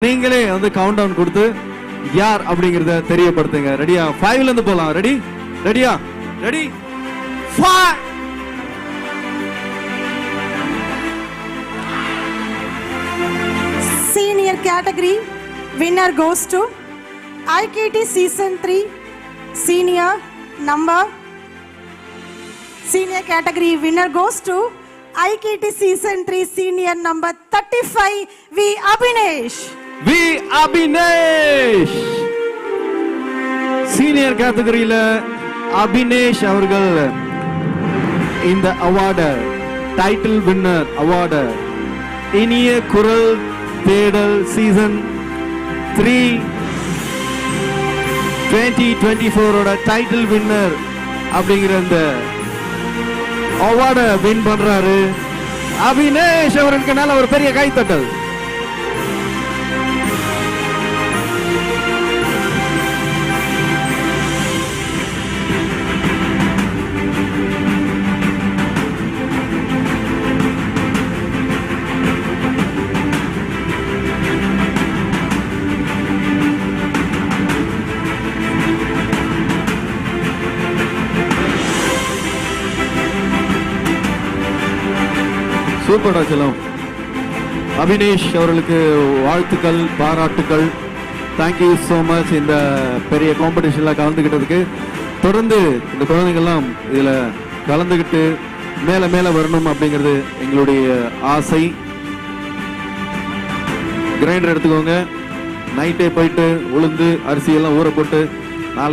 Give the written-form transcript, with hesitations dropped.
நீங்களே வந்து count down கொடுத்து யார் அப்படிங்கறத தெரியப்படுத்துங்க. ரெடியா? 5ல இருந்து போலாம். ரெடி? ரெடியா? Ready? 5. Senior category winner goes to IKT season 3 senior number. Senior category winner goes to IKT season 3 senior number 35 V Abhinesh. V Abhinesh. Senior கேட்டகரியில அபினேஷ் அவர்கள் இந்த அவார்டு டைட்டில் வின்னர் அவார்டு இனிய குரல் தேடல் சீசன் 3 2024 டைட்டில் வின்னர் அப்படிங்கிற இந்த அவார்டை win பண்றாரு. அபினேஷ் அவருக்கு நல்ல ஒரு பெரிய கைத்தட்டல். சூப்பர் செல்லம். அபினேஷ் அவர்களுக்கு வாழ்த்துக்கள், பாராட்டுக்கள். தேங்க்யூ ஸோ மச் இந்த பெரிய காம்படிஷன்ல கலந்துக்கிட்டதுக்கு. தொடர்ந்து இந்த குழந்தைங்கள்லாம் இதுல கலந்துக்கிட்டு மேல மேல வரணும் அப்படிங்கிறது எங்களுடைய ஆசை. கிரைண்டர் எடுத்துக்கோங்க. நைட்டே போயிட்டு உளுந்து அரிசி எல்லாம் ஊற போட்டு